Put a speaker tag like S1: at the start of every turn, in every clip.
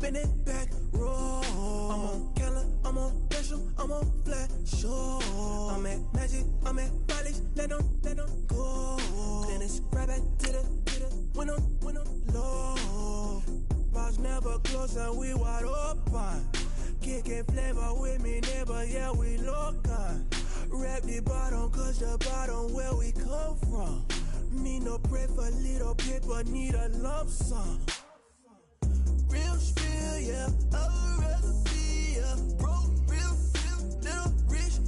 S1: spin it back, roll. I'm on Keller, I'm on special, I'm on flat, sure. I'm at Magic, I'm at Polish, let them go. Then it's right back to the when I'm low. Bars never close and we wide open. Kicking flavor with me, neighbor, yeah, we local. Rap the bottom, cause the bottom where we come from. Me no pray for little paper, need a lump sum. Real spill, yeah, I'd rather be a broke, real, little rich.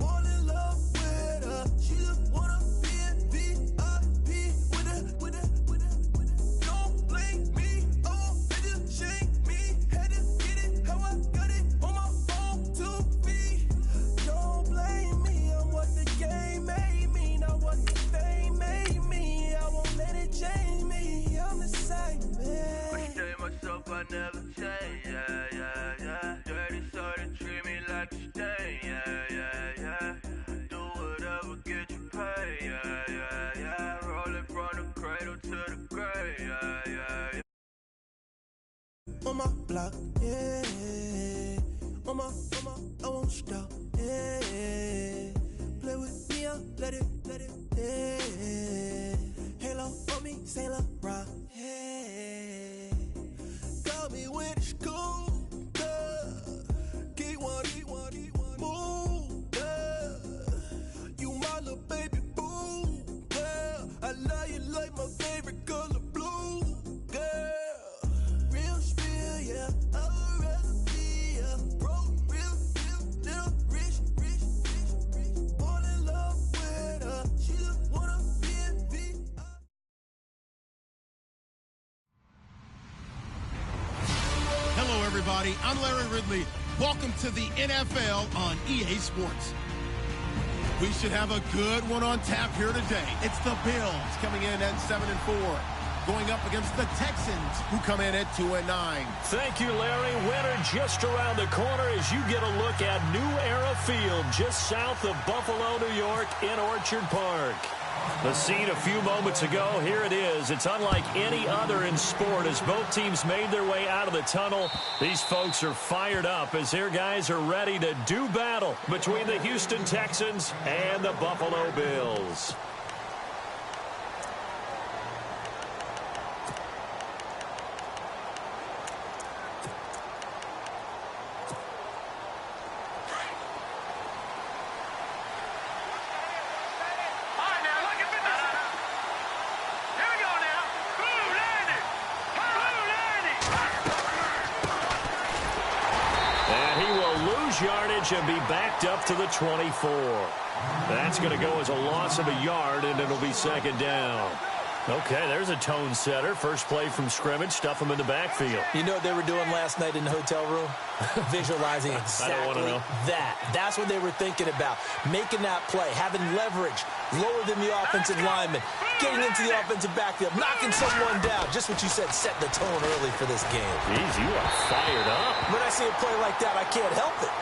S1: Fall in love with her, she just wanna be a VIP with her. Don't blame me, oh, they just shame me. Had to get it, how I got it, on my own 2 feet. Don't blame me, I'm what the game made me, not what the fame made me. I won't let it change me, I'm the same man. I stay myself, I never change, yeah. Dirty so they treat me like a stain, yeah. Do whatever, get you paid, yeah. Rolling from the cradle to the grave, yeah. On my block, yeah. On my, I won't stop, yeah. Play with me, I'll let it, yeah. Halo on me, Saint Laurent, yeah. Got me with the school, yeah. Keep one, move, yeah. You my little baby boo, yeah. I love you like my favorite color blue, yeah. Real spill, yeah. I'd rather be a broke, real, little rich. Fall in love with her, she just wanna be a VIP.
S2: Hello, everybody. I'm Larry Ridley. Welcome to the NFL on EA Sports. We should have a good one on tap here today. It's the Bills coming in at 7-4, going up against the Texans, who come in at 2-9.
S3: Thank you, Larry. Winter just around the corner as you get a look at New Era Field, just south of Buffalo, New York, in Orchard Park. The scene a few moments ago, here it is. It's unlike any other in sport as both teams made their way out of the tunnel. These folks are fired up as their guys are ready to do battle between the Houston Texans and the Buffalo Bills. Yardage and be backed up to the 24. That's going to go as a loss of a yard, and it'll be second down. Okay, there's a tone setter. First play from scrimmage, stuff them in the backfield.
S4: You know what they were doing last night in the hotel room? Visualizing exactly that. That's what they were thinking about. Making that play, having leverage, lower than the offensive lineman, getting into the offensive backfield, knocking someone down. Just what you said, set the tone early for this game.
S3: Jeez, you are fired up.
S4: When I see a play like that, I can't help it.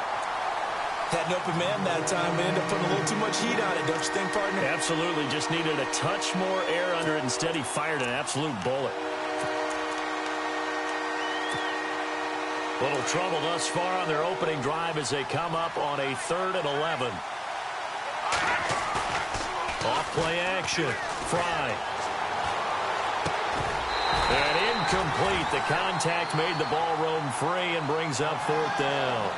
S4: Had an open man that time. We ended up putting a little too much heat on it, don't you think, partner?
S3: Absolutely. Just needed a touch more air under it. Instead, he fired an absolute bullet. Little trouble thus far on their opening drive as they come up on a 3rd and 11. Off-play action. Fry. And incomplete. The contact made the ball roam free and brings up 4th down.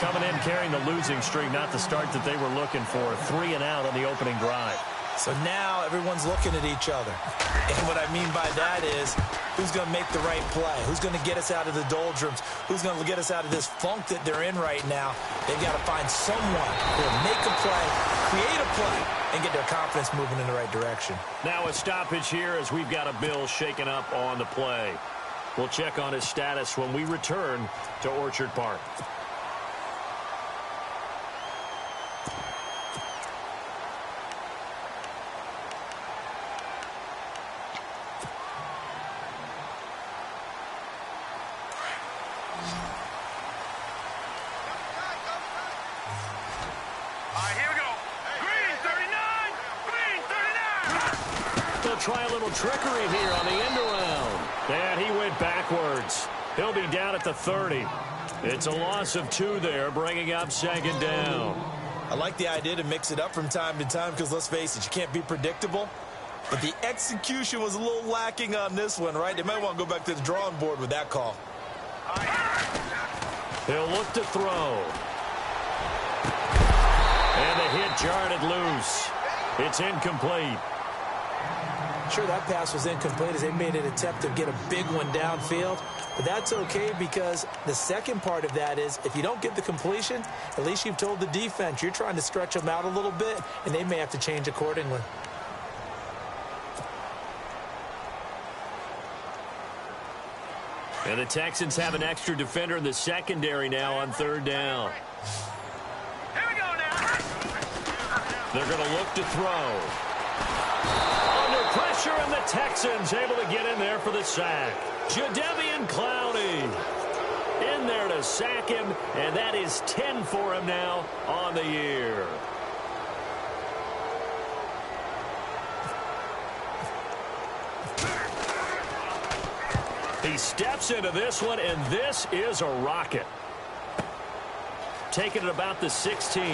S3: Coming in carrying the losing streak, not the start that they were looking for. 3 and out on the opening drive.
S4: So now everyone's looking at each other. And what I mean by that is, who's going to make the right play? Who's going to get us out of the doldrums? Who's going to get us out of this funk that they're in right now? They've got to find someone who will make a play, create a play, and get their confidence moving in the right direction.
S3: Now a stoppage here as we've got a Bill shaken up on the play. We'll check on his status when we return to Orchard Park. they'll try a little trickery here on the end around. And he went backwards. He'll be down at the 30. It's a loss of 2 there, bringing up second down.
S4: I like the idea to mix it up from time to time because, let's face it, you can't be predictable. But the execution was a little lacking on this one, right? They might want to go back to the drawing board with that call.
S3: He'll look to throw. And the hit jarred it loose. It's incomplete.
S4: Sure, that pass was incomplete as they made an attempt to get a big one downfield. But that's okay because the second part of that is if you don't get the completion, at least you've told the defense you're trying to stretch them out a little bit, and they may have to change accordingly.
S3: And the Texans have an extra defender in the secondary now on third down.
S5: Here we go now.
S3: They're going to look to throw. Under pressure, and the Texans able to get in there for the sack. Jadeveon Clowney in there to sack him, and that is 10 for him now on the year. He steps into this one, and this is a rocket. Taking it about the 16.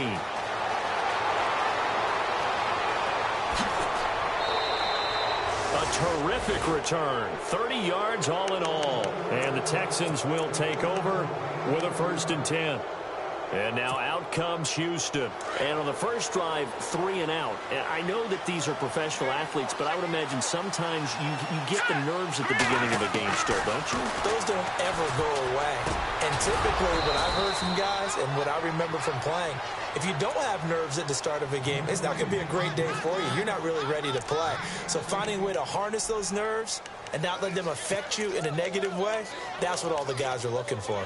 S3: A terrific return. 30 yards all in all. And the Texans will take over with a 1st and 10. And now out comes Houston. And on the first drive, 3 and out. And I know that these are professional athletes, but I would imagine sometimes you get the nerves at the beginning of a game still, don't you?
S4: Those don't ever go away. And typically what I've heard from guys and what I remember from playing, if you don't have nerves at the start of a game, it's not going to be a great day for you. You're not really ready to play. So finding a way to harness those nerves and not let them affect you in a negative way, that's what all the guys are looking for.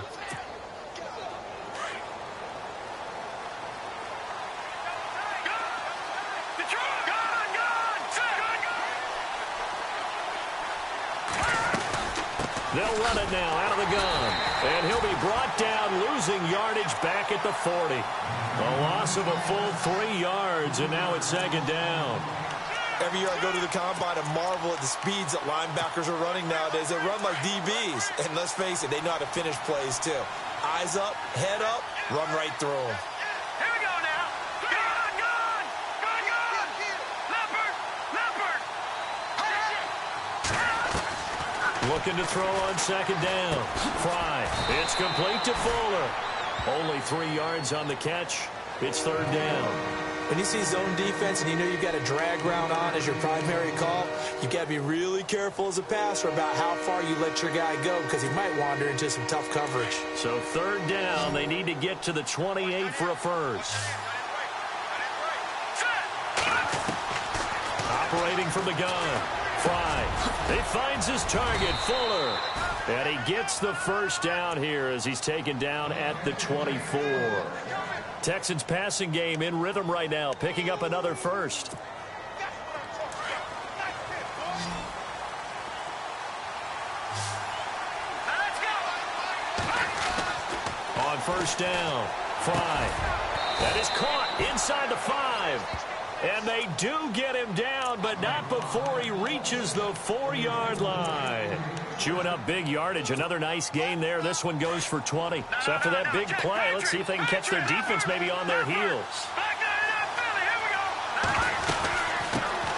S3: They'll run it now out of the gun. And he'll be brought down, losing yardage back at the 40. A loss of a full 3 yards, and now it's second down.
S4: Every year I go to the combine and marvel at the speeds that linebackers are running nowadays. They run like DBs. And let's face it, they know how to finish plays too. Eyes up, head up, run right through them.
S5: Here we go now. Gone. Leopard.
S3: Looking to throw on second down. Fry. It's complete to Fuller. Only 3 yards on the catch. It's third down.
S4: When you see zone defense and you know you've got a drag route on as your primary call, you've got to be really careful as a passer about how far you let your guy go because he might wander into some tough coverage.
S3: So third down, they need to get to the 28 for a first. Operating from the gun. Fry. He finds his target, Fuller. And he gets the first down here as he's taken down at the 24. Texans passing game in rhythm right now, picking up another first. On first down, Fry. That is caught inside the 5. And they do get him down, but not before he reaches the 4-yard line. Chewing up big yardage. Another nice gain there. This one goes for 20. So after that big play, let's see if they can catch their defense maybe on their heels.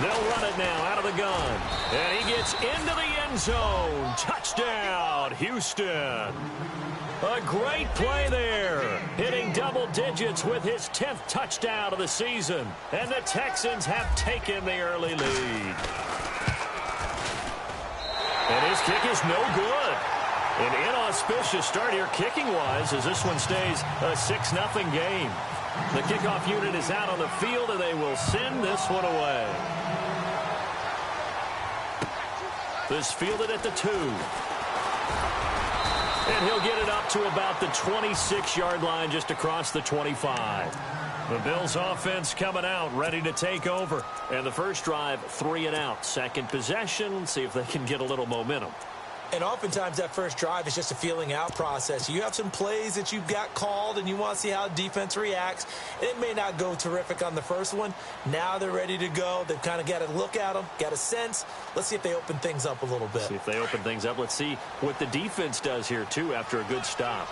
S3: They'll run it now out of the gun. And he gets into the end zone. Touchdown, Houston. A great play there. Hitting double digits with his 10th touchdown of the season. And the Texans have taken the early lead. And his kick is no good. An inauspicious start here kicking-wise as this one stays a 6-0 game. The kickoff unit is out on the field, and they will send this one away. This fielded at the 2. And he'll get it up to about the 26-yard line just across the 25. The Bills offense coming out, ready to take over. And the first drive, 3 and out. Second possession, see if they can get a little momentum.
S4: And oftentimes that first drive is just a feeling out process. You have some plays that you've got called and you want to see how defense reacts. And it may not go terrific on the first one. Now they're ready to go. They've kind of got to look at them, got a sense. Let's see if they open things up a little bit.
S3: See if they open things up. Let's see what the defense does here, too, after a good stop.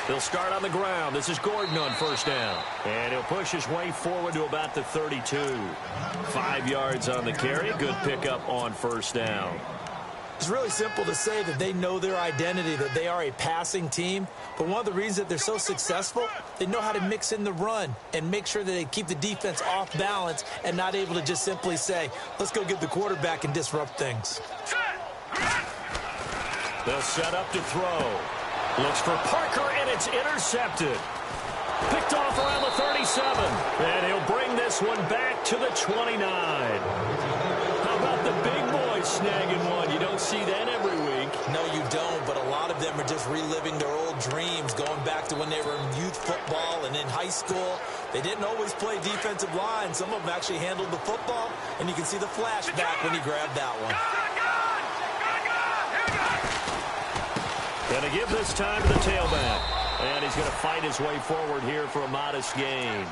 S3: He'll start on the ground. This is Gordon on first down. And he'll push his way forward to about the 32. 5 yards on the carry. Good pickup on first down.
S4: It's really simple to say that they know their identity, that they are a passing team. But one of the reasons that they're so successful, they know how to mix in the run and make sure that they keep the defense off balance and not able to just simply say, let's go get the quarterback and disrupt things.
S3: They'll set up to throw. Looks for Parker, and it's intercepted. Picked off around the 37. And he'll bring this one back to the 29. How about the big boys snagging one? You don't see that every week.
S4: No, you don't, but a lot of them are just reliving their old dreams, going back to when they were in youth football and in high school. They didn't always play defensive line. Some of them actually handled the football, and you can see the flashback when he grabbed that one.
S3: Going to give this time to the tailback. And he's going to fight his way forward here for a modest gain.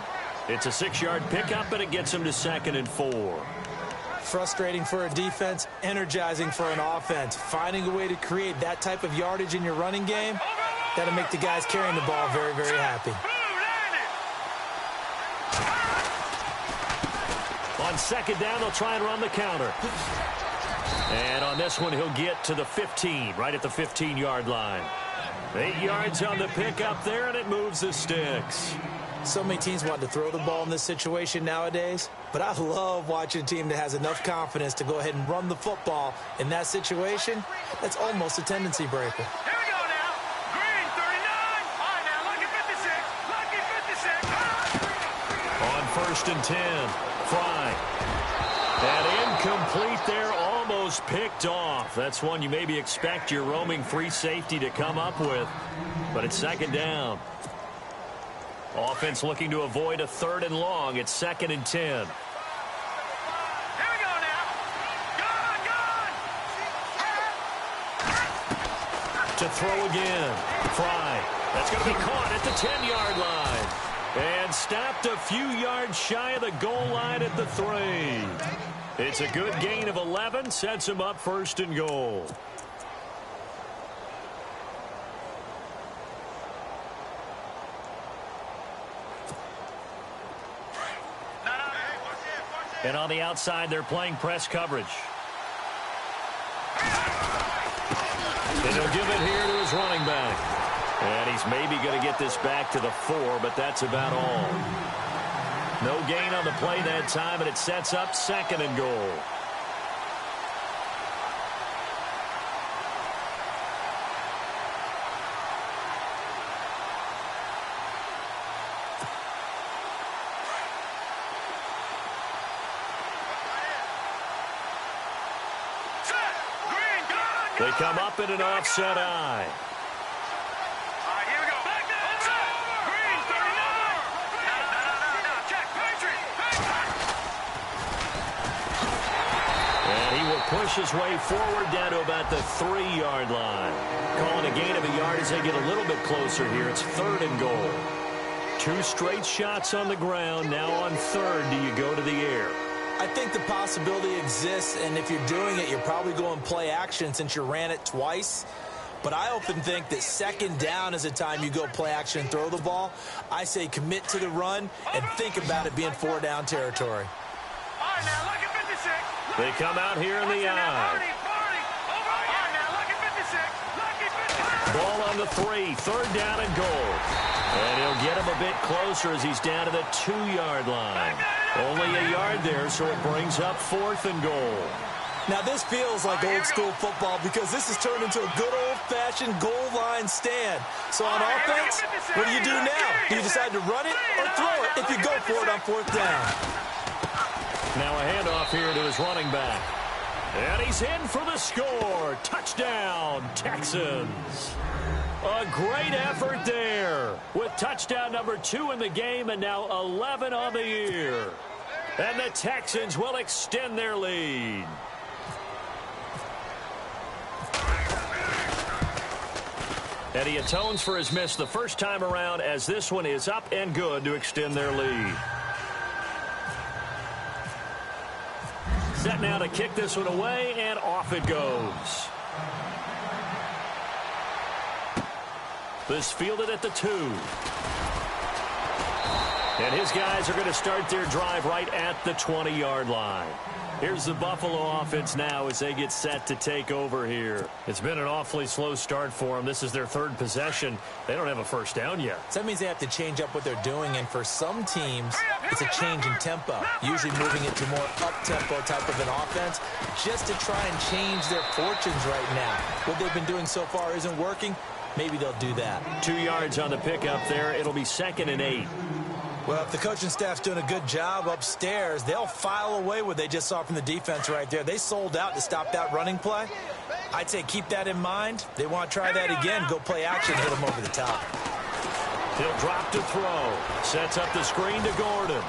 S3: It's a 6-yard pickup, and it gets him to 2nd and 4.
S4: Frustrating for a defense, energizing for an offense. Finding a way to create that type of yardage in your running game, that'll make the guys carrying the ball very, very happy.
S3: On 2nd down, they'll try and run the counter. And on this one, he'll get to the 15, right at the 15-yard line. 8 yards on the pickup there, and it moves the sticks.
S4: So many teams want to throw the ball in this situation nowadays, but I love watching a team that has enough confidence to go ahead and run the football in that situation. That's almost a tendency breaker.
S5: Here we go now. Green, 39. All right, now, lucky 56. Lucky 56.
S3: On 1st and 10, Fry. And incomplete there, almost picked off. That's one you maybe expect your roaming free safety to come up with. But it's 2nd down. Offense looking to avoid a 3rd and long. It's 2nd and 10.
S5: Here we go now. Gone.
S3: To throw again. Fry. That's going to be caught at the 10-yard line. And stopped a few yards shy of the goal line at the 3. It's a good gain of 11. Sets him up 1st and goal. And on the outside, they're playing press coverage. And he'll give it here to his running back. And he's maybe going to get this back to the 4, but that's about all. No gain on the play that time, and it sets up 2nd and goal. They come up in an offset eye.
S5: All right, here we go. Back there. Green, 39. No. Check. Patriot.
S3: And he will push his way forward down to about the 3-yard line. Calling a gain of a yard as they get a little bit closer here. It's 3rd and goal. 2 straight shots on the ground. Now on 3rd, do you go to the air?
S4: I think the possibility exists, and if you're doing it, you're probably going play action since you ran it twice. But I often think that 2nd down is the time you go play action and throw the ball. I say commit to the run and think about it being 4-down territory.
S5: All right, now, lucky 56.
S3: They come out here in the eye. Ball on the 3, 3rd down and goal. And he'll get him a bit closer as he's down to the 2-yard line. Only a yard there, so it brings up 4th and goal.
S4: Now, this feels like old school football because this has turned into a good old-fashioned goal line stand. So on offense, what do you do now? Do you decide to run it or throw it if you go for it on 4th down?
S3: Now a handoff here to his running back. And he's in for the score. Touchdown, Texans. A great effort there with touchdown number 2 in the game and now 11 on the year. And the Texans will extend their lead. And he atones for his miss the first time around as this one is up and good to extend their lead. Set now to kick this one away, and off it goes. This fielded at the 2. And his guys are going to start their drive right at the 20-yard line. Here's the Buffalo offense now as they get set to take over here. It's been an awfully slow start for them. This is their third possession. They don't have a first down yet.
S4: So that means they have to change up what they're doing, and for some teams, it's a change in tempo, usually moving it to more up-tempo type of an offense, just to try and change their fortunes right now. What they've been doing so far isn't working. Maybe they'll do that. 2 yards on the pickup there. It'll be 2nd and 8. Well, if the coaching staff's doing a good job upstairs, they'll file away what they just saw from the defense right there. They sold out to stop that running play. I'd say keep that in mind. They want to try that again. Go play action, hit them over the top. He'll drop to throw. Sets up the screen to Gordon.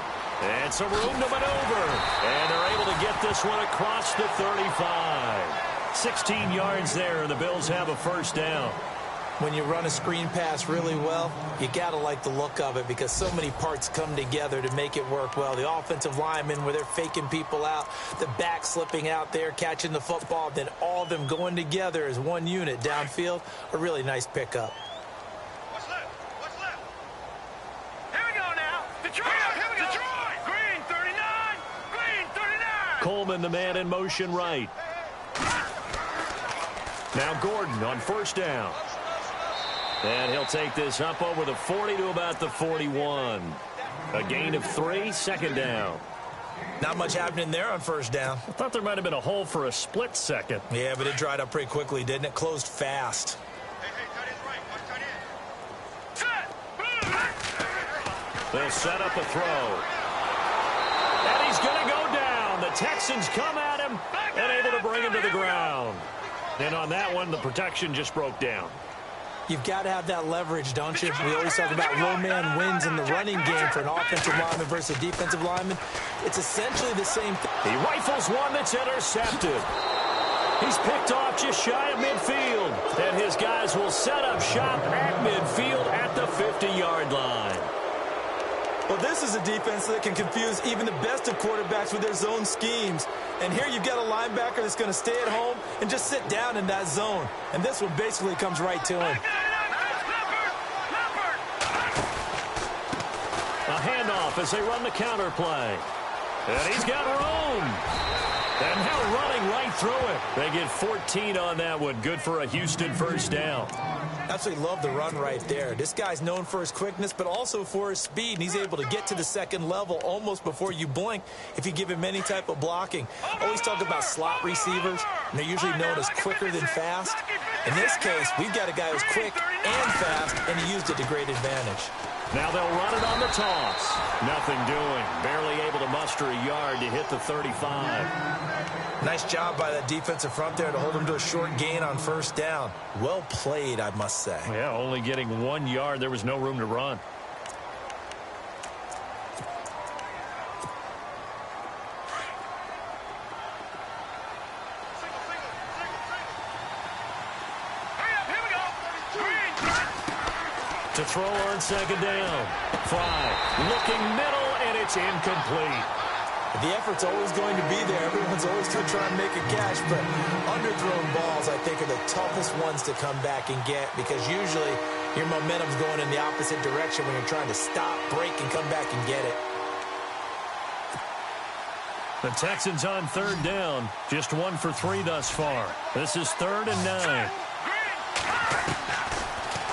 S4: And some room to maneuver. And they're able to get this one across the 35. 16 yards there, and the Bills have a first down. When you run a screen pass really well, you got to like the look of it because so many parts come together to make it work well. The offensive linemen, where they're faking people out, the back slipping out there, catching the football, then all of them going together as one unit downfield. A really nice pickup.
S5: What's left? What's left? Here we go now. Detroit! Here we go. Detroit! Green 39! Green 39!
S3: Coleman, the man in motion right. Now Gordon on first down. And he'll take this up over the 40 to about the 41. A gain of 3, 2nd down. Not much happening there on first down. I thought there might have been a hole for a split second. Yeah, but it dried up pretty quickly, didn't it? Closed fast.
S5: Hey, tight end's right. Watch tight end. Set!
S3: They'll set up a throw. And he's going to go down. The Texans come at him and able to bring him to the ground. And on that one, the protection just broke down. You've got to have that leverage, don't you? We always talk about low man wins in the running game for an offensive lineman versus a defensive lineman. It's essentially the same thing. He rifles one that's intercepted. He's picked off just shy of midfield. And his guys will set up shop at midfield at the 50-yard line. Well, this is a defense that can confuse even the best of quarterbacks with their zone schemes. And here you've got a linebacker that's going to stay at home and just sit down in that zone. And this one basically comes right to him. A handoff as they run the counter play. And he's got room. And now running right through it. They get 14 on that one. Good for a Houston first down. Absolutely love the run right there. This guy's known for his quickness, but also for his speed. And he's able to get to the second level almost before you blink if you give him any type of blocking. Always talk about slot receivers, and they're usually known as quicker than fast. In this case, we've got a guy who's quick and fast, and he used it to great advantage. Now they'll run it on the toss. Nothing doing. Barely able to muster a yard to hit the 35. Nice job by that defensive front there to hold him to a short gain on first down. Well played, I must say. Yeah, only getting 1 yard. There was no room to run. To throw on second down. Fry looking middle, and it's incomplete. The effort's always going to be there. Everyone's always going to try and make a catch, but underthrown balls, I think, are the toughest ones to come back and get because usually your momentum's going in the opposite direction when you're trying to stop, break, and come back and get it. The Texans on third down. Just 1 for 3 thus far. This is 3rd and 9.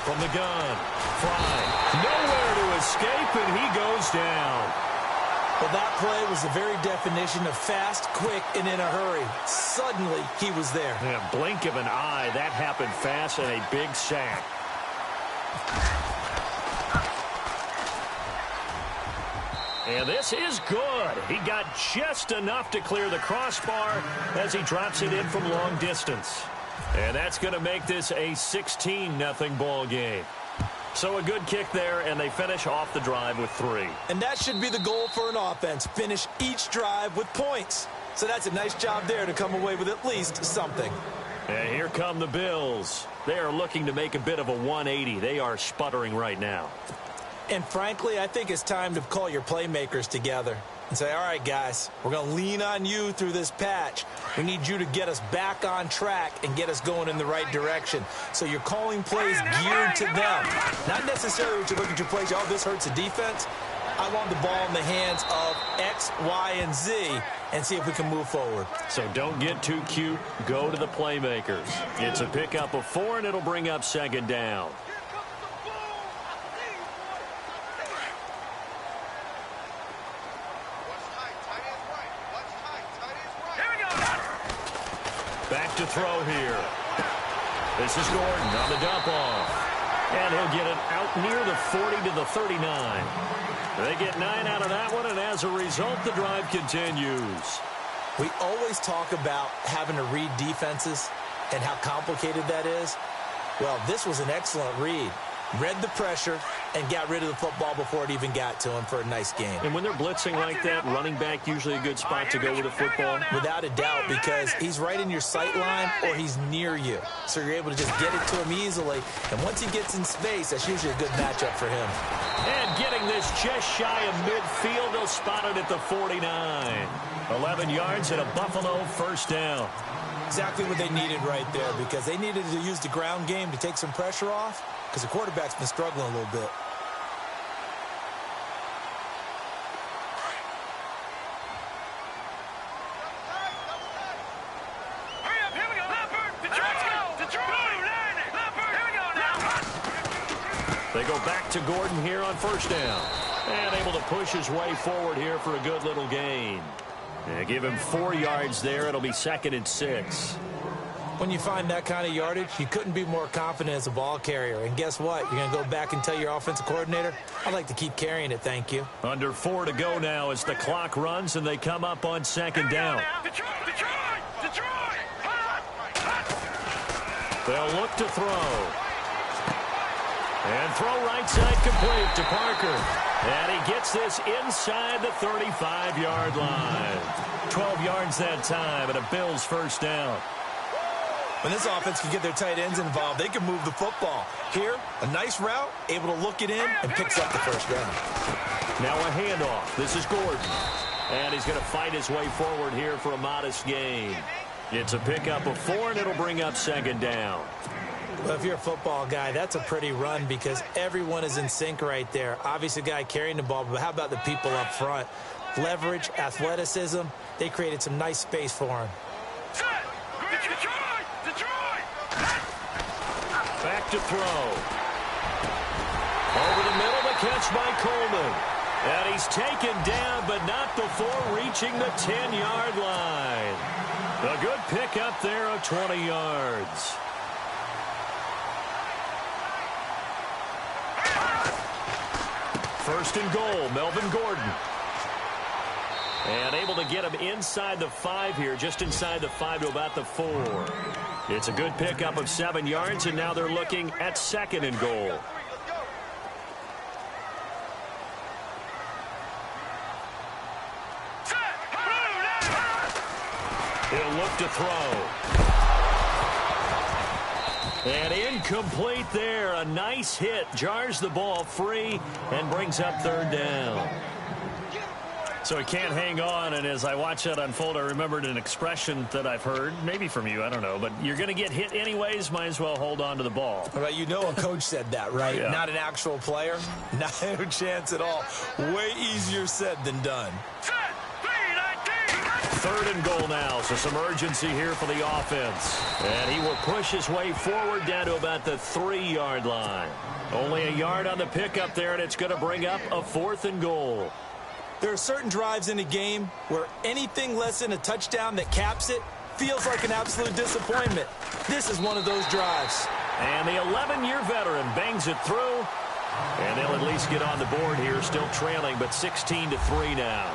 S3: From the gun. Fry. Nowhere to escape, and he goes down. Well, that play was the very definition of fast, quick, and in a hurry. Suddenly, he was there. In a blink of an eye, that happened fast and a big sack. And this is good. He got just enough to clear the crossbar as he drops it in from long distance. And that's going to make this a 16-0 ball game. So a good kick there, and they finish off the drive with 3.
S4: And that should be the goal for an offense. Finish each drive with points. So that's a nice job there to come away with at least something.
S3: And here come the Bills. They are looking to make a bit of a 180. They are sputtering right now.
S4: And frankly, I think it's time to call your playmakers together and say, all right, guys, we're going to lean on you through this patch. We need you to get us back on track and get us going in the right direction. So you're calling plays geared to them. Not necessarily what you look at your plays, oh, this hurts the defense. I want the ball in the hands of X, Y, and Z and see if we can move forward.
S3: So don't get too cute. Go to the playmakers. It's a pickup of 4, and it'll bring up 2nd down. Back to throw here. This is Gordon on the dump off. And he'll get it out near the 40 to the 39. They get 9 out of that one, and as a result, the drive continues.
S4: We always talk about having to read defenses and how complicated that is. Well, this was an excellent read. Read the pressure and got rid of the football before it even got to him for a nice game.
S3: And when they're blitzing like that, running back usually a good spot to go with the football?
S4: Without a doubt, because he's right in your sight line or he's near you. So you're able to just get it to him easily. And once he gets in space, that's usually a good matchup for him.
S3: And getting this just shy of midfield, they'll spot it at the 49. 11 yards and a Buffalo 1st down.
S4: Exactly what they needed right there, because they needed to use the ground game to take some pressure off, because the quarterback's been struggling a little bit.
S5: Hurry up, here we go. Leopard, Detroit, Leopard, here we go now.
S3: They go back to Gordon here on 1st down. And able to push his way forward here for a good little gain. Yeah, give him 4 yards there. It'll be 2nd and 6.
S4: When you find that kind of yardage, you couldn't be more confident as a ball carrier. And guess what? You're going to go back and tell your offensive coordinator, I'd like to keep carrying it, thank you.
S3: Under 4 to go now as the clock runs, and they come up on 2nd down.
S5: Detroit.
S3: They'll look to throw. And throw right side complete to Parker. And he gets this inside the 35-yard line. 12 yards that time, and a Bills 1st down.
S4: When this offense can get their tight ends involved, they can move the football. Here, a nice route, able to look it in, and picks up the 1st down.
S3: Now a handoff. This is Gordon. And he's going to fight his way forward here for a modest gain. It's a pickup of 4, and it'll bring up 2nd down.
S4: Well, if you're a football guy, that's a pretty run because everyone is in sync right there. Obviously, the guy carrying the ball, but how about the people up front? Leverage, athleticism, they created some nice space for him.
S3: Back to throw. Over the middle, the catch by Coleman. And he's taken down, but not before reaching the 10-yard line. A good pickup there of 20 yards. First and goal, Melvin Gordon. And able to get him inside the 5 here, just inside the 5 to about the 4. It's a good pickup of 7 yards, and now they're looking at 2nd and goal. He'll look to throw. And incomplete there. A nice hit. Jars the ball free and brings up 3rd down. So he can't hang on, and as I watch that unfold, I remembered an expression that I've heard, maybe from you, I don't know, but you're going to get hit anyways, might as well hold on to the ball.
S4: All right, you know a coach said that, right?
S3: Yeah.
S4: Not an actual player. Not a chance at all. Way easier said than done.
S3: 3rd and goal now, so some urgency here for the offense. And he will push his way forward down to about the 3-yard line. Only a yard on the pickup there, and it's going to bring up a 4th and goal.
S4: There are certain drives in a game where anything less than a touchdown that caps it feels like an absolute disappointment. This is one of those drives.
S3: And the 11-year veteran bangs it through. And they'll at least get on the board here, still trailing, but 16-3 now.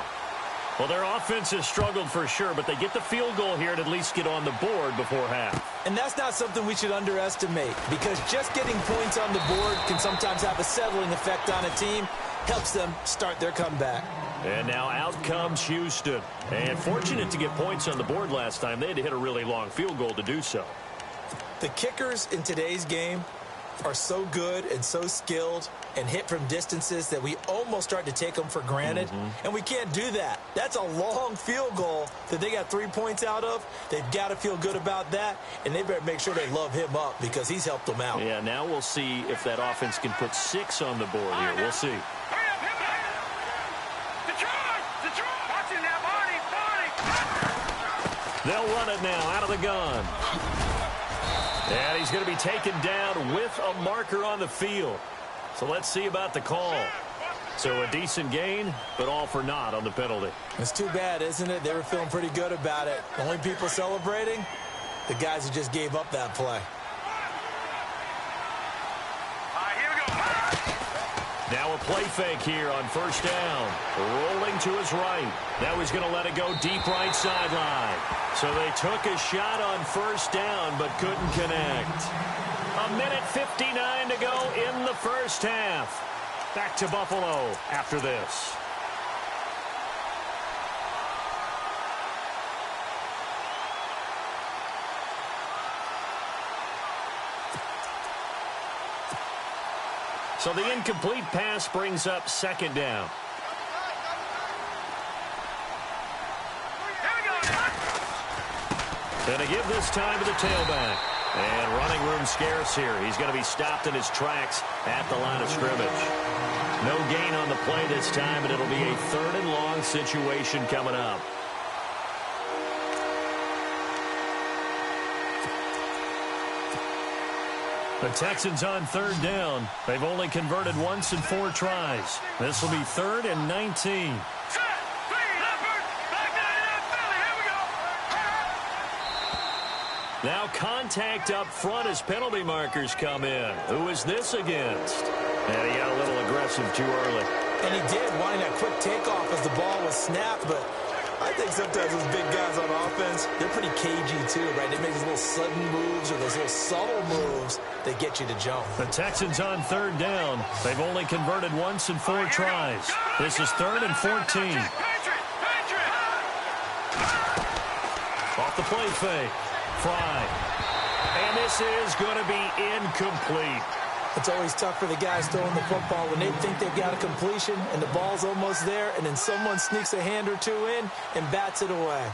S3: Well, their offense has struggled for sure, but they get the field goal here and at least get on the board before half.
S4: And that's not something we should underestimate, because just getting points on the board can sometimes have a settling effect on a team. Helps them start their comeback.
S3: And now out comes Houston. And fortunate to get points on the board last time. They had to hit a really long field goal to do so.
S4: The kickers in today's game are so good and so skilled and hit from distances that we almost start to take them for granted. And we can't do that. That's a long field goal that they got 3 points out of. They've got to feel good about that, and they better make sure they love him up because he's helped them out.
S3: Yeah, now we'll see if that offense can put 6 on the board here. We'll see. They'll run it now out of the gun. And he's going to be taken down with a marker on the field. So let's see about the call. So a decent gain, but all for naught on the penalty.
S4: It's too bad, isn't it? They were feeling pretty good about it. The only people celebrating, the guys who just gave up that play.
S3: Now a play fake here on first down. Rolling to his right. Now he's going to let it go deep right sideline. So they took a shot on first down, but couldn't connect. A minute 59 to go in the first half. Back to Buffalo after this. So the incomplete pass brings up second down. Gonna give this time to the tailback. And running room scarce here. He's going to be stopped in his tracks at the line of scrimmage. No gain on the play this time, and it'll be a 3rd and long situation coming up. The Texans on 3rd down. They've only converted once in 4 tries. This will be 3rd and 19. Now contact up front as penalty markers come in. Who is this against? And he got a little aggressive too early.
S4: And he did, wanting that quick takeoff as the ball was snapped, but I think sometimes those big guys on offense, they're pretty cagey too, right? They make those little sudden moves or those little subtle moves that get you to jump.
S3: The Texans on 3rd down. They've only converted once in 4 tries. This is 3rd and 14. Off the play fake. Fry. And this is going to be incomplete.
S4: It's always tough for the guys throwing the football when they think they've got a completion and the ball's almost there, and then someone sneaks a hand or two in and bats it away.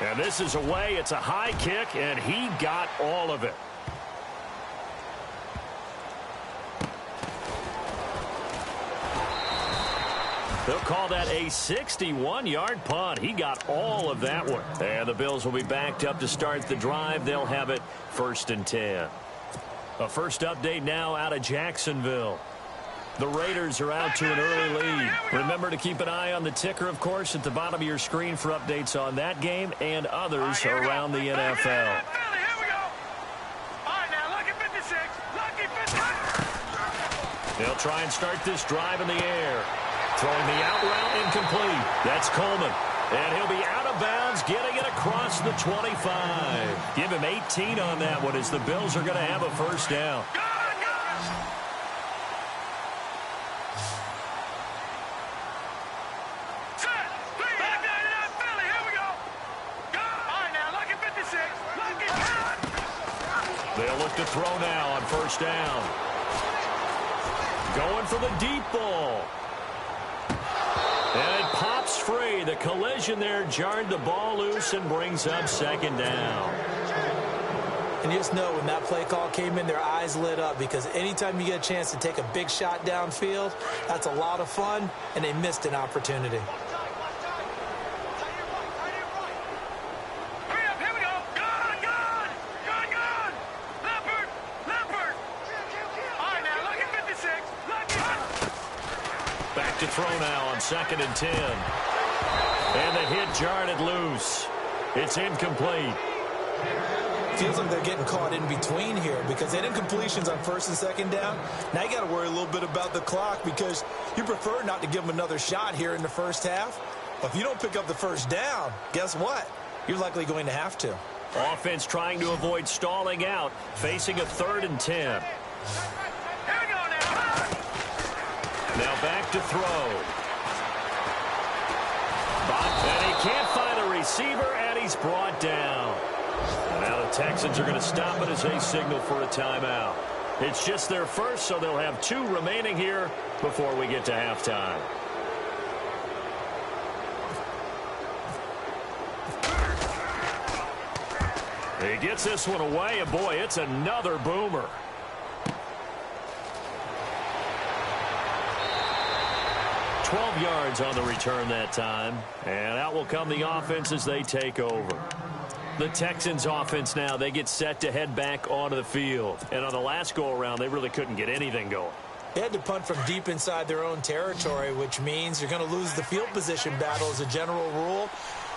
S3: And this is away. It's a high kick, and he got all of it. They'll call that a 61-yard punt. He got all of that one. And the Bills will be backed up to start the drive. They'll have it 1st and 10. A first update now out of Jacksonville. The Raiders are out to an early lead. Remember to keep an eye on the ticker, of course, at the bottom of your screen for updates on that game and others around the NFL. They'll try and start this drive in the air. Throwing the out route incomplete. That's Coleman. And he'll be out of bounds, getting it across the 25. Give him 18 on that one as the Bills are going to have a first down. They'll look to throw now on first down. Going for the deep ball. And it pops free. The collision there jarred the ball loose and brings up second down.
S4: And you just know when that play call came in, their eyes lit up, because anytime you get a chance to take a big shot downfield, that's a lot of fun, and they missed an opportunity.
S3: Back to throw now on 2nd and 10. And the hit jarred it loose. It's incomplete.
S4: Feels like they're getting caught in between here because they didn't completions on first and second down. Now you got to worry a little bit about the clock because you prefer not to give them another shot here in the first half. But if you don't pick up the first down, guess what? You're likely going to have to.
S3: Offense trying to avoid stalling out, facing a 3rd and 10.
S5: Here we go now.
S3: Now back to throw. And he can't find a receiver, and he's brought down. And now the Texans are going to stop it as they signal for a timeout. It's just their first, so they'll have 2 remaining here before we get to halftime. He gets this one away, and boy, it's another boomer. $12 yards on the return that time. And out will come the offense as they take over. The Texans offense now, they get set to head back onto the field. And on the last go-around, they really couldn't get anything going.
S4: They had to punt from deep inside their own territory, which means you're going to lose the field position battle as a general rule.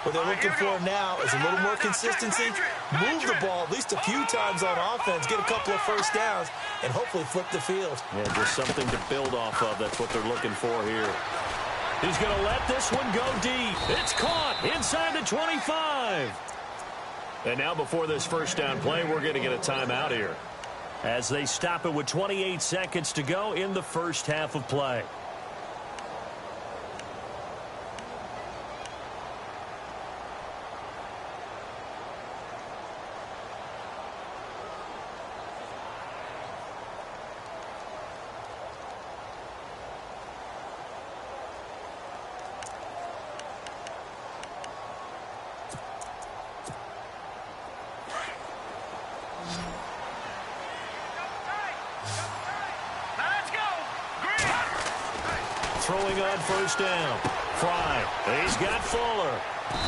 S4: What they're looking for now is a little more consistency, move the ball at least a few times on offense, get a couple of first downs, and hopefully flip the field.
S3: Yeah, just something to build off of. That's what they're looking for here. He's going to let this one go deep. It's caught inside the 25. And now before this first down play, we're going to get a timeout here as they stop it with 28 seconds to go in the first half of play. Throwing on first down. Fry. He's got Fuller.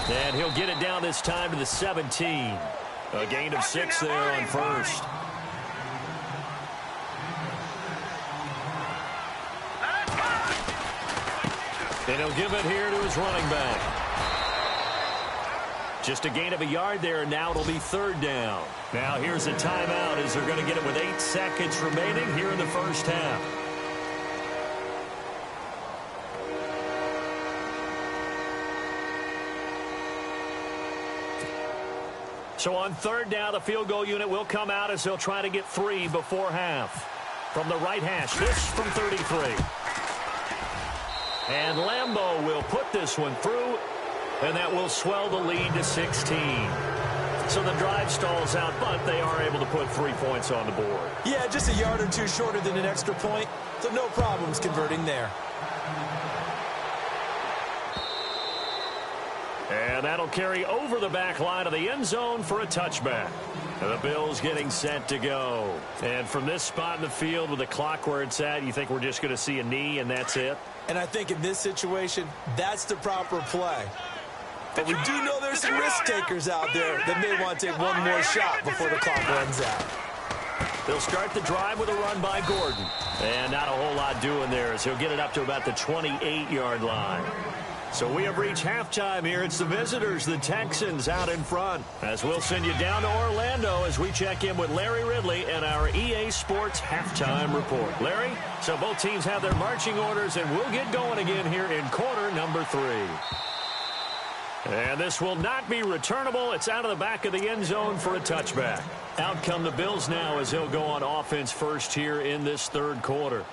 S3: And he'll get it down this time to the 17. A gain of 6 there on first. And he'll give it here to his running back. Just a gain of a yard there, and now it'll be 3rd down. Now here's a timeout as they're going to get it with 8 seconds remaining here in the first half. So on 3rd down, the field goal unit will come out as they'll try to get 3 before half. From the right hash, this from 33. And Lambeau will put this one through, and that will swell the lead to 16. So the drive stalls out, but they are able to put 3 points on the board.
S4: Yeah, just a yard or 2 shorter than an extra point, so no problems converting there.
S3: And that'll carry over the back line of the end zone for a touchback. And the Bills getting set to go. And from this spot in the field with the clock where it's at, you think we're just going to see a knee and that's it?
S4: And I think in this situation, that's the proper play. But we do know there's some risk takers out there that may want to take one more shot before the clock runs out.
S3: They'll start the drive with a run by Gordon. And not a whole lot doing there as he'll get it up to about the 28-yard line. So we have reached halftime here. It's the visitors, the Texans, out in front. As we'll send you down to Orlando as we check in with Larry Ridley and our EA Sports Halftime Report. Larry, so both teams have their marching orders, and we'll get going again here in quarter number 3. And this will not be returnable. It's out of the back of the end zone for a touchback. Out come the Bills now as they'll go on offense first here in this 3rd quarter.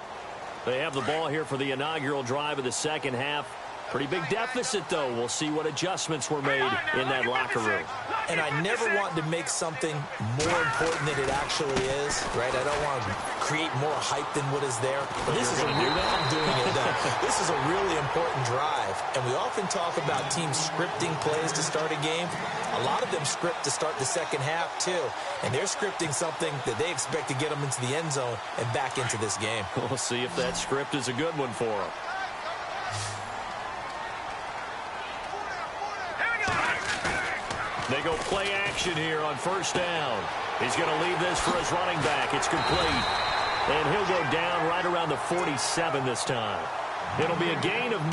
S3: They have the ball here for the inaugural drive of the second half. Pretty big deficit, though. We'll see what adjustments were made in that locker room.
S4: And I never want to make something more important than it actually is, right? I don't want to create more hype than what is there. But this is I'm doing it. This is a really important drive. And we often talk about teams scripting plays to start a game. A lot of them script to start the second half, too. And they're scripting something that they expect to get them into the end zone and back into this game.
S3: We'll see if that script is a good one for them. They go play action here on first down. He's going to leave this for his running back. It's complete. And he'll go down right around the 47 this time. It'll be a gain of 9,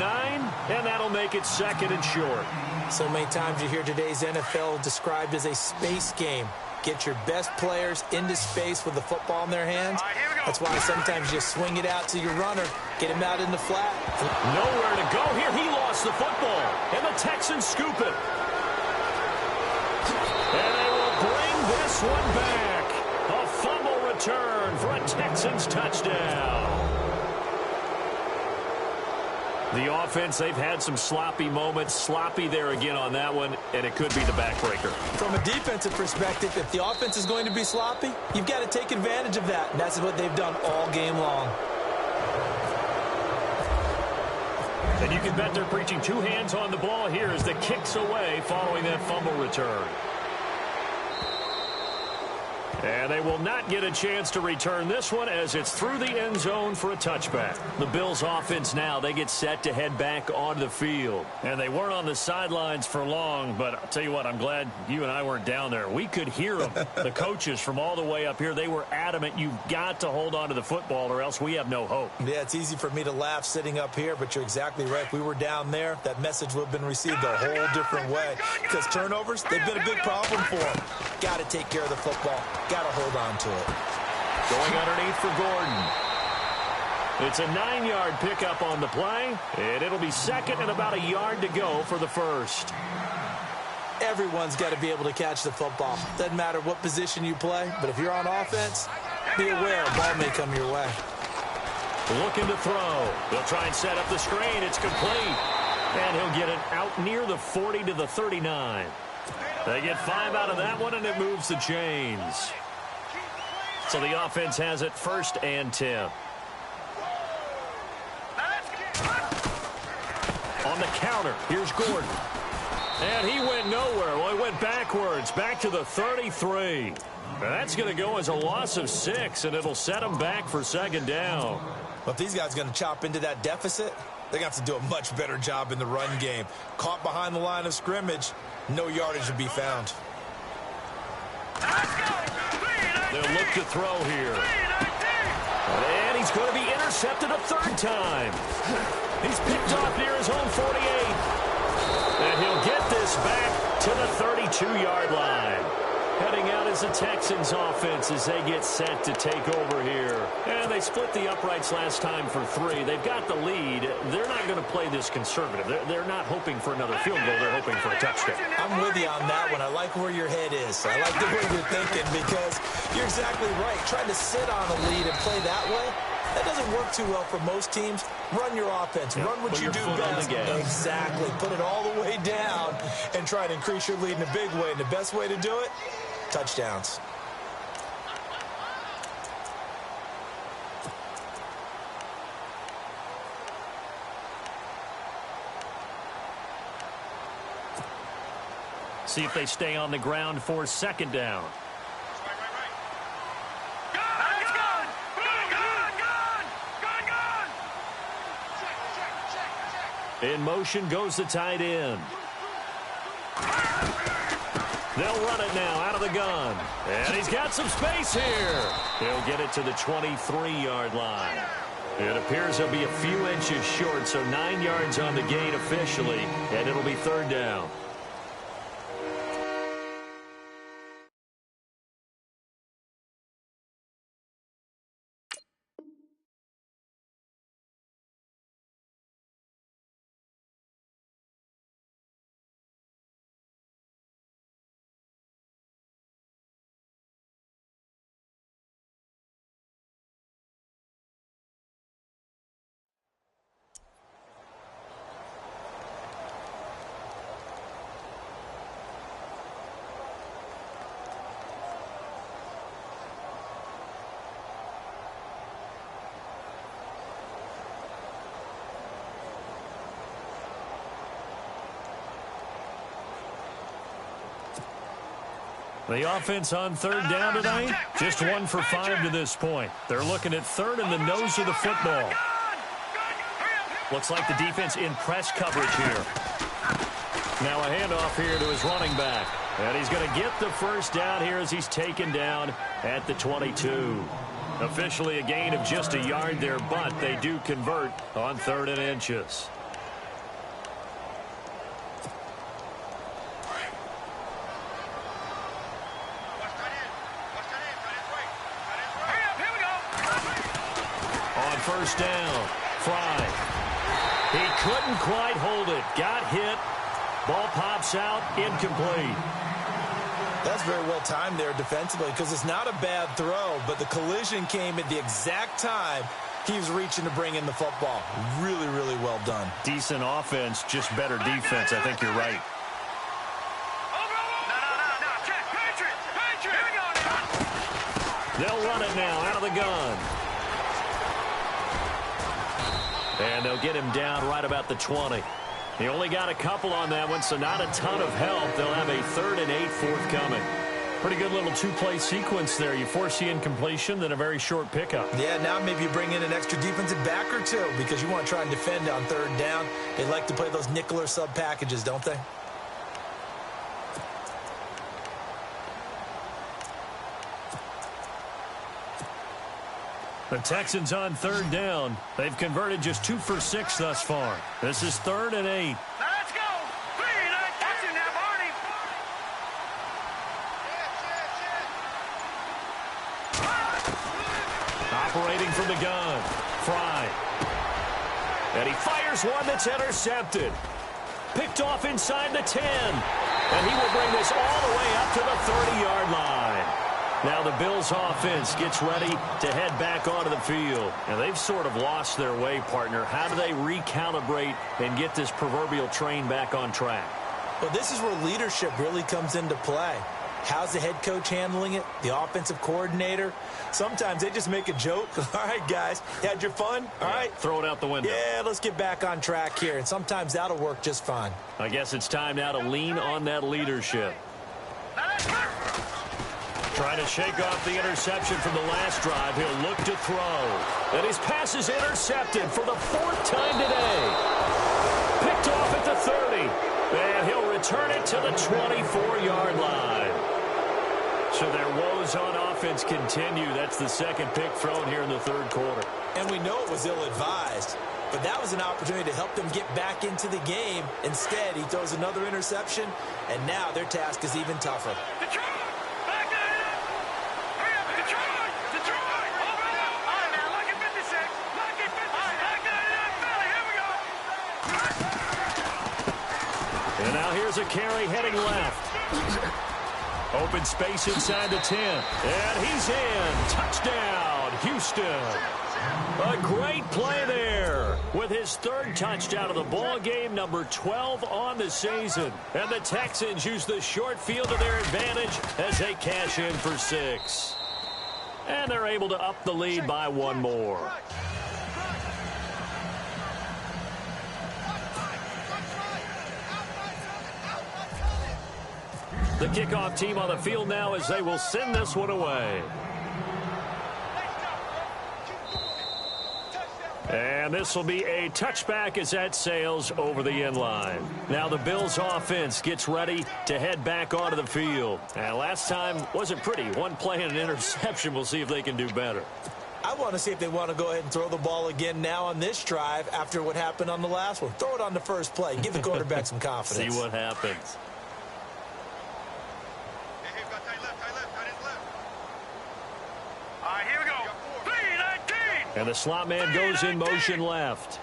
S3: and that'll make it 2nd and short.
S4: So many times you hear today's NFL described as a space game. Get your best players into space with the football in their hands. That's why sometimes you swing it out to your runner, get him out in the flat.
S3: Nowhere to go here. He lost the football, and the Texans scoop it. And they will bring this one back. A fumble return for a Texans touchdown. The offense, they've had some sloppy moments. Sloppy there again on that one, and it could be the backbreaker.
S4: From a defensive perspective, if the offense is going to be sloppy, you've got to take advantage of that. And that's what they've done all game long.
S3: And you can bet they're preaching two hands on the ball here as the kick's away following that fumble return. And they will not get a chance to return this one as it's through the end zone for a touchback. The Bills offense now, they get set to head back onto the field. And they weren't on the sidelines for long, but I'll tell you what, I'm glad you and I weren't down there. We could hear them. The coaches from all the way up here, they were adamant, you've got to hold on to the football or else we have no hope.
S4: Yeah, it's easy for me to laugh sitting up here, but you're exactly right. If we were down there, that message would have been received a whole different way. Because turnovers, they've been a big problem for them. Got to take care of the football. Got to hold on to it.
S3: Going underneath for Gordon. It's a 9-yard pickup on the play, and it'll be second and about a yard to go for the first.
S4: Everyone's got to be able to catch the football. Doesn't matter what position you play, but if you're on offense, be aware a ball may come your way.
S3: Looking to throw. They'll try and set up the screen. It's complete. And he'll get it out near the 40 to the 39. They get 5 out of that one, and it moves the chains. So the offense has it 1st and 10. On the counter, here's Gordon. And he went nowhere. Well, he went backwards, back to the 33. That's going to go as a loss of 6, and it'll set him back for 2nd down.
S4: Well, if these guys are going to chop into that deficit, they're going to have to do a much better job in the run game. Caught behind the line of scrimmage, no yardage to be found.
S3: They'll look to throw here. And he's going to be intercepted a 3rd time. He's picked off near his own 48. And he'll get this back to the 32-yard line. Heading out is the Texans offense as they get set to take over here. And they split the uprights last time for 3. They've got the lead. They're not going to play this conservative. They're not hoping for another field goal. They're hoping for a touchdown.
S4: I'm with you on that one. I like where your head is. I like the way you're thinking because you're exactly right. Trying to sit on a lead and play that way, that doesn't work too well for most teams. Run your offense. Run what you do best. Exactly. Put it all the way down and try to increase your lead in a big way. And the best way to do it, touchdowns.
S3: See if they stay on the ground for 2nd down. In motion goes the tight end. They'll run it now out of the gun. And he's got some space here. He'll get it to the 23-yard line. It appears he'll be a few inches short, so 9 yards on the gain officially, and it'll be 3rd down. The offense on 3rd down tonight, just 1 for 5 to this point. They're looking at 3rd and the nose of the football. Looks like the defense in press coverage here. Now a handoff here to his running back. And he's going to get the 1st down here as he's taken down at the 22. Officially a gain of just a yard there, but they do convert on 3rd and inches. first down. Fry. He couldn't quite hold it. Got hit. Ball pops out. Incomplete.
S4: That's very well timed there defensively because it's not a bad throw, but the collision came at the exact time he was reaching to bring in the football. Really, really well done.
S3: Decent offense, just better defense. I think you're right.
S5: No. Check. Patriot. Here we go now.
S3: They'll run it now out of the gun. And they'll get him down right about the 20. He only got a couple on that one, so not a ton of help. They'll have a 3rd and 8 forthcoming. Pretty good little two-play sequence there. You force the incompletion, then a very short pickup.
S4: Yeah, now maybe you bring in an extra defensive back or two because you want to try and defend on 3rd down. They like to play those nickel or sub packages, don't they?
S3: The Texans on 3rd down. They've converted just 2 for 6 thus far. This is 3rd and 8.
S5: Now let's go. 3, 9, watch him now, Barney.
S3: Operating from the gun. Fry. And he fires one that's intercepted. Picked off inside the 10. And he will bring this all the way up to the 30-yard line. Now the Bills offense gets ready to head back onto the field. And they've sort of lost their way, partner. How do they recalibrate and get this proverbial train back on track?
S4: Well, this is where leadership really comes into play. How's the head coach handling it? The offensive coordinator? Sometimes they just make a joke. All right, guys, had your fun? All right.
S3: Throw it out the window.
S4: Yeah, let's get back on track here. And sometimes that'll work just fine.
S3: I guess it's time now to lean on that leadership. Trying to shake off the interception from the last drive. He'll look to throw. And his pass is intercepted for the 4th time today. Picked off at the 30. And he'll return it to the 24-yard line. So their woes on offense continue. That's the 2nd pick thrown here in the 3rd quarter. And we know it was ill-advised. But that was an opportunity to help them get back into the game. Instead, he throws another interception. And now their task is even tougher. And now here's a carry heading left. Open space inside the 10. And he's in. Touchdown, Houston. A great play there with his 3rd touchdown of the ball game, number 12 on the season. And the Texans use the short field to their advantage as they cash in for 6. And they're able to up the lead by 1 more. The kickoff team on the field now as they will send this one away. And this will be a touchback as that sails over the end line. Now the Bills offense gets ready to head back onto the field. And last time wasn't pretty. 1 play and an interception. We'll see if they can do better. I want to see if they want to go ahead and throw the ball again now on this drive after what happened on the last one. Throw it on the first play. Give the quarterback some confidence. See what happens. And the slot man goes in motion left.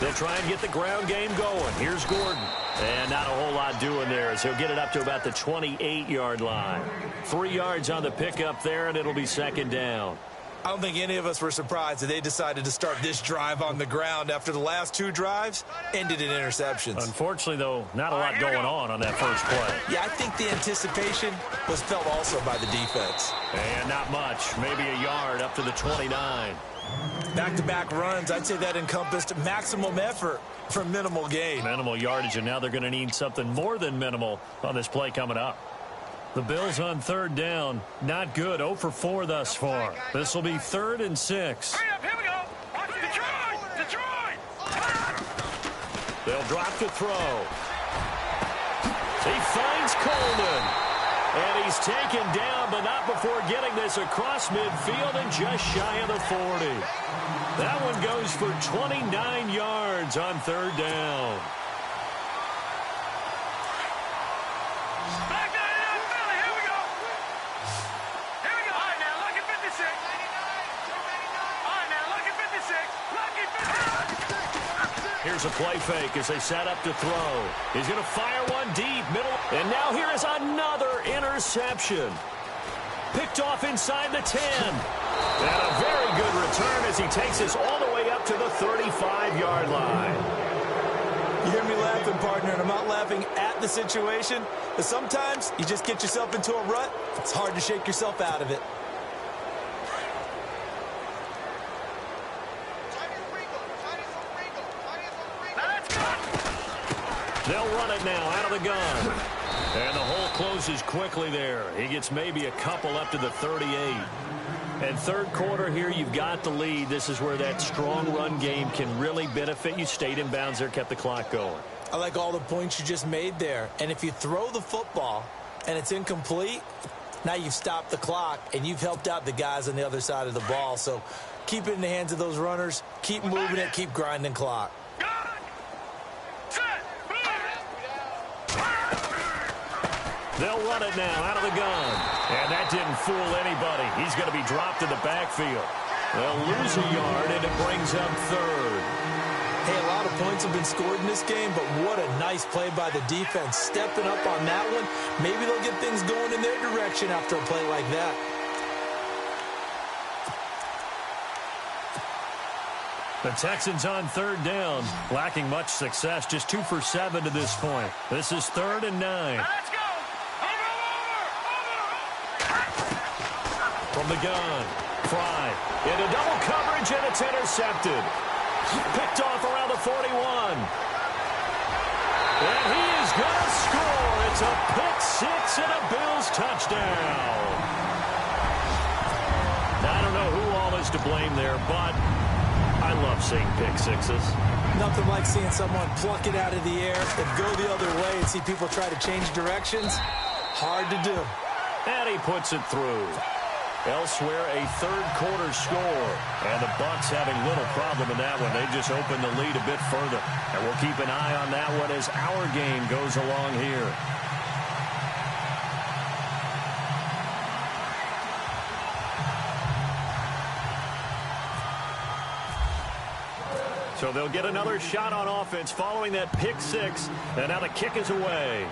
S3: They'll try and get the ground game going. Here's Gordon. And not a whole lot doing there as he'll get it up to about the 28-yard line. 3 yards on the pickup there, and it'll be 2nd down.
S4: I don't think any of us were surprised that they decided to start this drive on the ground after the last 2 drives ended in interceptions.
S3: Unfortunately, though, not a lot going on that first play.
S4: Yeah, I think the anticipation was felt also by the defense.
S3: And not much. Maybe a yard up to the 29.
S4: Back-to-back runs, I'd say that encompassed maximum effort for minimal gain.
S3: Minimal yardage, and now they're going to need something more than minimal on this play coming up. The Bills on 3rd down. Not good. 0 for 4 thus far. This will be 3rd and 6.
S5: Hurry up, here we go. Watch Detroit.
S3: They'll drop to throw. He finds Coleman. And he's taken down, but not before getting this across midfield and just shy of the 40. That one goes for 29 yards on 3rd down. Here's a play fake as they set up to throw. He's going to fire one deep, middle. And now here is another interception. Picked off inside the 10. And a very good return as he takes us all the way up to the 35-yard line.
S4: You hear me laughing, partner, and I'm not laughing at the situation. But sometimes you just get yourself into a rut. It's hard to shake yourself out of it.
S3: They'll run it now out of the gun. And the hole closes quickly there. He gets maybe a couple up to the 38. And third quarter here, you've got the lead. This is where that strong run game can really benefit you. Stayed in bounds there, kept the clock going.
S4: I like all the points you just made there. And if you throw the football and it's incomplete, now you've stopped the clock and you've helped out the guys on the other side of the ball. So keep it in the hands of those runners. Keep moving it. Keep grinding clock.
S3: They'll run it now out of the gun. And that didn't fool anybody. He's going to be dropped in the backfield. They'll lose a yard, and it brings up third.
S4: Hey, a lot of points have been scored in this game, but what a nice play by the defense. Stepping up on that one. Maybe they'll get things going in their direction after a play like that.
S3: The Texans on third down, lacking much success, just 2 for 7 to this point. This is 3rd and 9.
S5: Let's go!
S3: From the gun, Fry into double coverage, and it's intercepted. Picked off around the 41. And he is going to score. It's a pick six and a Bills touchdown. Now, I don't know who all is to blame there, but I love seeing pick sixes.
S4: Nothing like seeing someone pluck it out of the air and go the other way and see people try to change directions. Hard to do.
S3: And he puts it through. Elsewhere, a third quarter score. And the Bucs having little problem in that one. They just opened the lead a bit further. And we'll keep an eye on that one as our game goes along here. So they'll get another shot on offense following that pick six. And now the kick is away.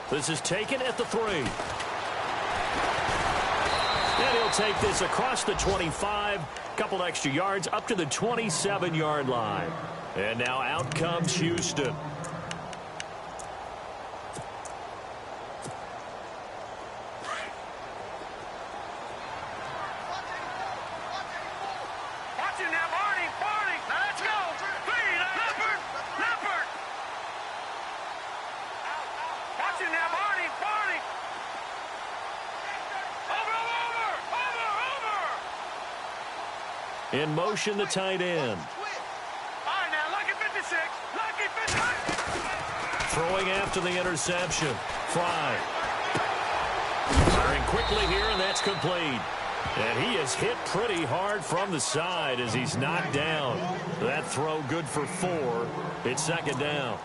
S3: This is taken at the 3. And he'll take this across the 25. Couple extra yards up to the 27-yard line. And now out comes Houston. In motion, the tight end.
S5: All right, now, lucky 56. Lucky 56.
S3: Throwing after the interception. Fry. Firing quickly here, and that's complete. And he is hit pretty hard from the side as he's knocked down. That throw good for 4. It's 2nd down.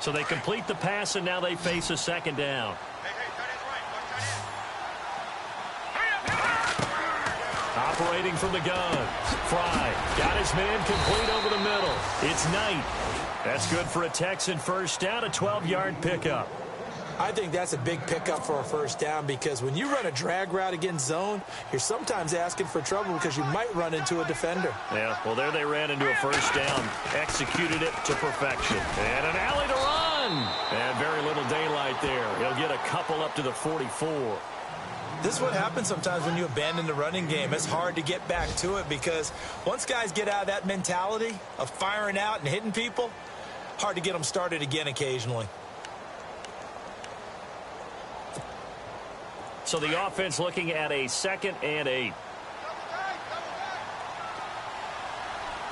S3: So they complete the pass, and now they face a 2nd down. Operating from the gun. Fry got his man complete over the middle. It's Knight. That's good for a Texan first down, a 12-yard pickup.
S4: I think that's a big pickup for a first down because when you run a drag route against zone, you're sometimes asking for trouble because you might run into a defender.
S3: Yeah, well, there they ran into a first down, executed it to perfection. And an alley to run. And very little daylight there. He'll get a couple up to the 44.
S4: This is what happens sometimes when you abandon the running game. It's hard to get back to it because once guys get out of that mentality of firing out and hitting people, hard to get them started again occasionally.
S3: So the offense looking at a 2nd and 8.
S5: All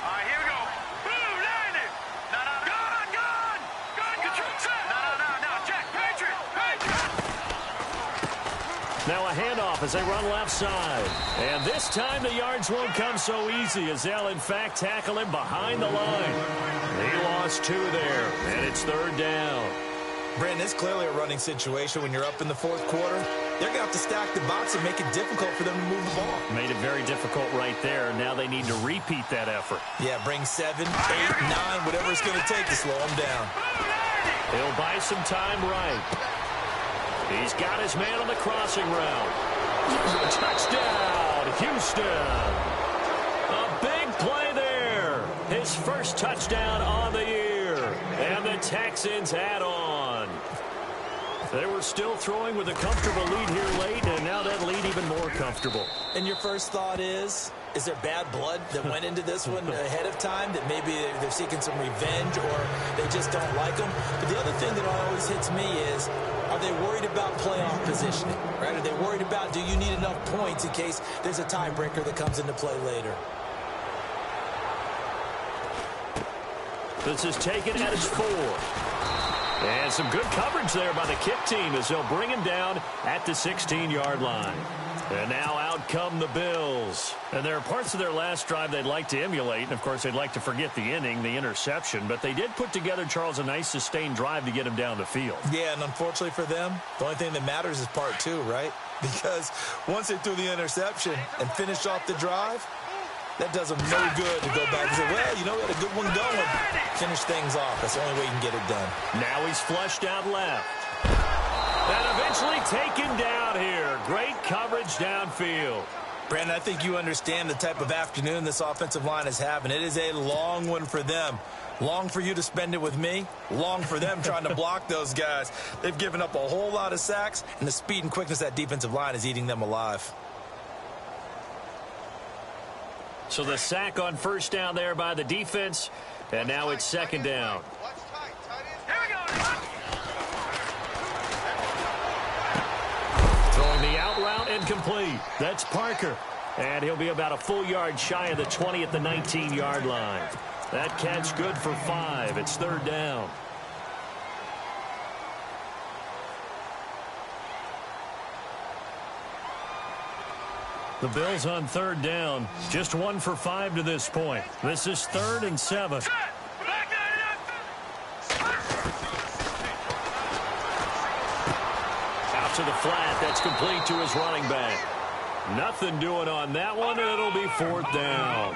S5: right, here we go. Boom, landed. Gun. Control set. No. Check. Patriot.
S3: Now a handoff as they run left side. And this time the yards won't come so easy as they'll, in fact, tackle him behind the line. He lost 2 there, and it's 3rd down.
S4: Brandon, it's clearly a running situation when you're up in the fourth quarter. They're going to have to stack the box and make it difficult for them to move the ball.
S3: Made it very difficult right there. Now they need to repeat that effort.
S4: Yeah, bring 7, 8, 9, whatever it's going to take to slow them down.
S3: He'll buy some time right. He's got his man on the crossing route. Touchdown, Houston. A big play there. His first touchdown on the year. And the Texans add on. They were still throwing with a comfortable lead here late, and now that lead even more comfortable.
S4: And your first thought is there bad blood that went into this one ahead of time, that maybe they're seeking some revenge or they just don't like them? But the other thing that always hits me is, are they worried about playoff positioning? Right? Are they worried about, do you need enough points in case there's a tiebreaker that comes into play later?
S3: This is taken at its 4. And some good coverage there by the kick team as they'll bring him down at the 16-yard line. And now out come the Bills. And there are parts of their last drive they'd like to emulate. And, of course, they'd like to forget the inning, the interception. But they did put together, Charles, a nice sustained drive to get him down the field.
S4: Yeah, and unfortunately for them, the only thing that matters is part 2, right? Because once they threw the interception and finished off the drive, that does them no good to go back and say, well, you know, we had a good one going. Finish things off. That's the only way you can get it done.
S3: Now he's flushed out left. And eventually taken down here. Great coverage downfield.
S4: Brandon, I think you understand the type of afternoon this offensive line is having. It is a long one for them. Long for you to spend it with me. Long for them trying to block those guys. They've given up a whole lot of sacks, and the speed and quickness of that defensive line is eating them alive.
S3: So the sack on first down there by the defense, and now it's second down. Throwing the out route incomplete. That's Parker. And he'll be about a full yard shy of the 20 at the 19-yard line. That catch good for 5. It's third down. The Bills on third down. Just 1 for 5 to this point. This is 3rd and 7. Out to the flat. That's complete to his running back. Nothing doing on that one, and it'll be 4th down.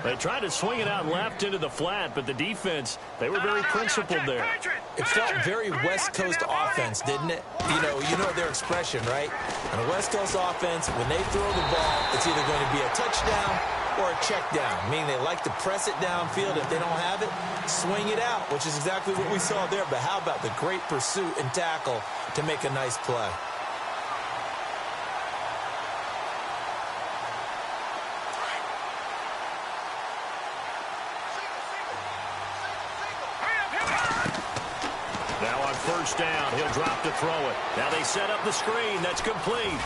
S3: They tried to swing it out left into the flat, but the defense, they were very principled there.
S4: It felt very West Coast offense, didn't it? You know their expression, right? On a West Coast offense, when they throw the ball, it's either going to be a touchdown or a check down, meaning they like to press it downfield. If they don't have it, swing it out, which is exactly what we saw there. But how about the great pursuit and tackle to make a nice play?
S3: First down. He'll drop to throw it. Now they set up the screen. That's complete.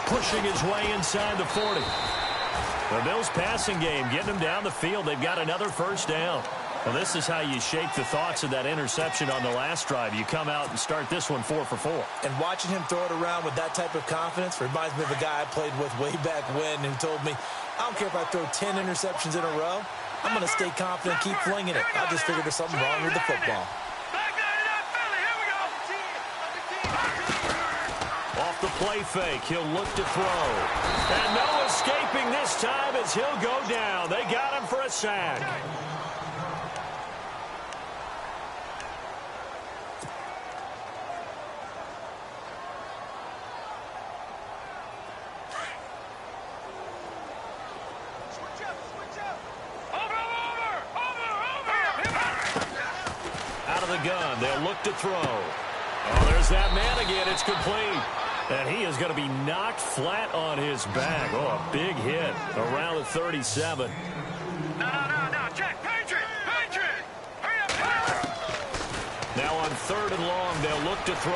S3: Pushing his way inside the 40. The Bills passing game, getting them down the field. They've got another first down. Well, this is how you shake the thoughts of that interception on the last drive. You come out and start this one 4 for 4.
S4: And watching him throw it around with that type of confidence reminds me of a guy I played with way back when who told me, I don't care if I throw 10 interceptions in a row. I'm going to stay confident, keep flinging it. I just figured there's something wrong with the football.
S3: Off the play fake, he'll look to throw. And no escaping this time as he'll go down. They got him for a sack. Out of the gun, they'll look to throw. Oh, there's that man again. It's complete. And he is going to be knocked flat on his back. Oh, a big hit around the 37.
S5: No, Jack, Patriot. Hurry up.
S3: Now on 3rd and long, they'll look to throw.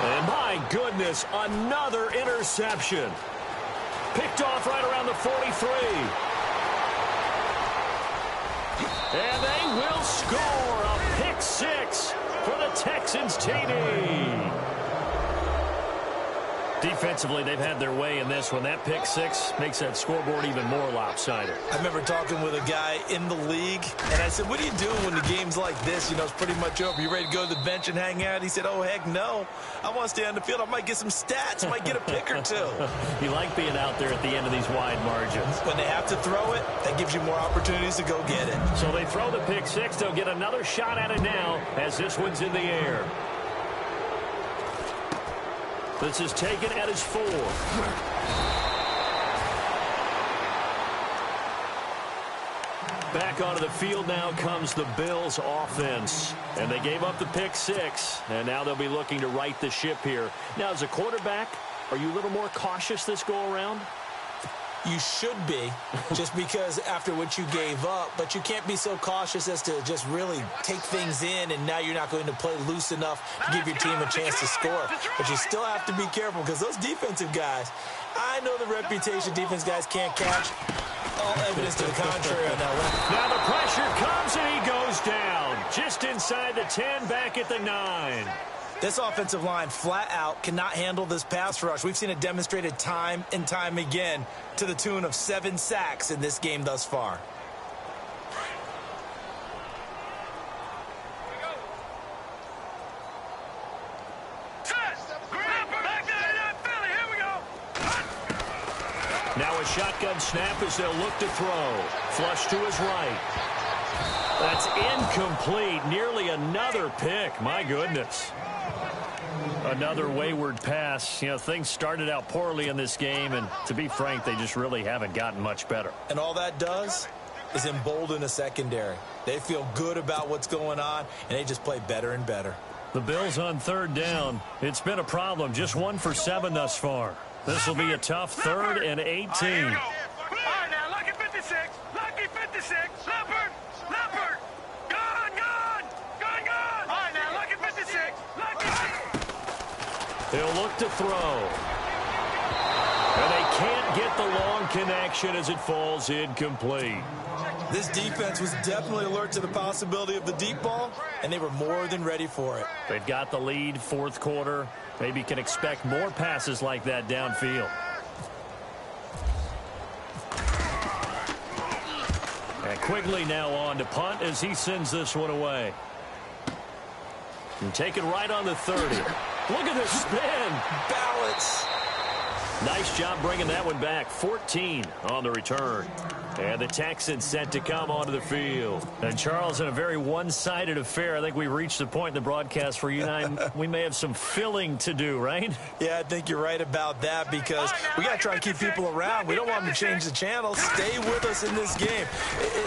S3: And my goodness, another interception. Picked off right around the 43. And they will score a pick 6 for the Texans TD. Defensively, they've had their way in this one. That pick six makes that scoreboard even more lopsided.
S4: I remember talking with a guy in the league, and I said, what do you do when the game's like this? You know, it's pretty much over. You ready to go to the bench and hang out? He said, oh, heck no. I want to stay on the field. I might get some stats. I might get a pick or two.
S3: You like being out there at the end of these wide margins.
S4: When they have to throw it, that gives you more opportunities to go get it.
S3: So they throw the pick six. They'll get another shot at it now as this one's in the air. This is taken at his 4. Back onto the field now comes the Bills offense. And they gave up the pick six. And now they'll be looking to right the ship here. Now, as a quarterback, are you a little more cautious this go-around?
S4: You should be, just because after what you gave up, but you can't be so cautious as to just really take things in, and now you're not going to play loose enough to give your team a chance to score. But you still have to be careful, because those defensive guys, I know the reputation defense guys can't catch. All evidence to the contrary on that one.
S3: Now the pressure comes, and he goes down. Just inside the 10, back at the 9.
S4: This offensive line flat out cannot handle this pass rush. We've seen it demonstrated time and time again to the tune of 7 sacks in this game thus far.
S3: Now a shotgun snap as they'll look to throw. Flush to his right. That's incomplete. Nearly another pick. My goodness. Another wayward pass. You know, things started out poorly in this game, and to be frank, they just really haven't gotten much better.
S4: And all that does is embolden the secondary. They feel good about what's going on, and they just play better and better.
S3: The Bills on 3rd down. It's been a problem. Just 1 for 7 thus far. This will be a tough 3rd and 18.
S5: All right, now, lucky 56. Lucky 56. Leopard. Leopard. Gone. All right, now, lucky 56.
S3: They'll look to throw. And they can't get the long connection as it falls incomplete.
S4: This defense was definitely alert to the possibility of the deep ball, and they were more than ready for it.
S3: They've got the lead, 4th quarter. Maybe can expect more passes like that downfield. And Quigley now on to punt as he sends this one away. And take it right on the 30. Look at the spin.
S4: Balance.
S3: Nice job bringing that one back. 14 on the return. And the Texans set to come onto the field. And, Charles, in a very one-sided affair, I think we've reached the point in the broadcast where you and I, we may have some filling to do, right?
S4: Yeah, I think you're right about that, because we got to try and keep people around. We don't want them to change the channel. Stay with us in this game.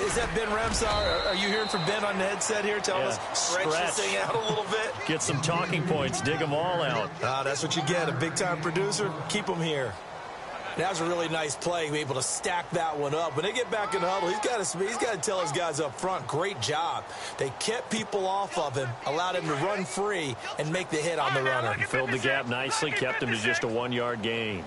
S4: Is that Ben Ramsar? Are you hearing from Ben on the headset here telling us stretch this thing out a little bit?
S3: Get some talking points. Dig them all out.
S4: That's what you get. A big-time producer. Keep them here. That was a really nice play, able to stack that one up. When they get back in the huddle, he's got to tell his guys up front, great job. They kept people off of him, allowed him to run free and make the hit on the runner.
S3: He filled the gap nicely, kept him to just a 1-yard gain.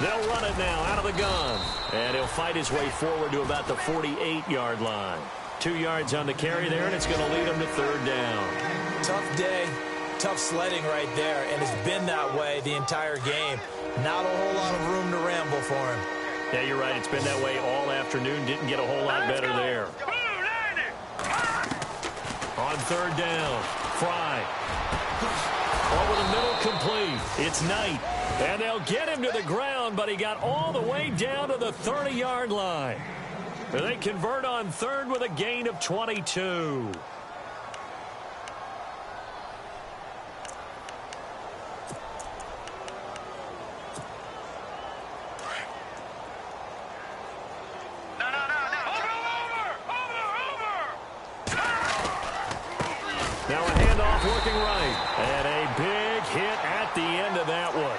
S3: They'll run it now out of the gun. And he'll fight his way forward to about the 48-yard line. 2 yards on the carry there, and it's going to lead him to 3rd down.
S4: Tough day. Tough sledding right there, and it's been that way the entire game. Not a whole lot of room to ramble for him.
S3: Yeah, you're right. It's been that way all afternoon. Didn't get a whole lot better there. On 3rd down, Fry. Over the middle, complete. It's Knight. And they'll get him to the ground, but he got all the way down to the 30-yard line. And they convert on 3rd with a gain of 22. Now a handoff working right. And a big hit at the end of that one.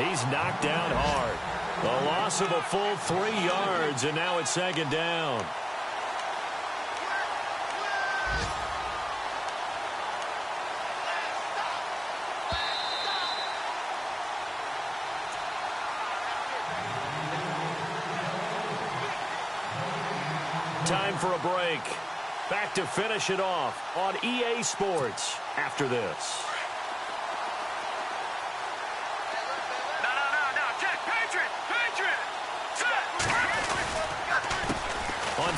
S3: He's knocked down hard. The loss of a full 3 yards, and now it's 2nd down. Time for a break. Back to finish it off on EA Sports after this.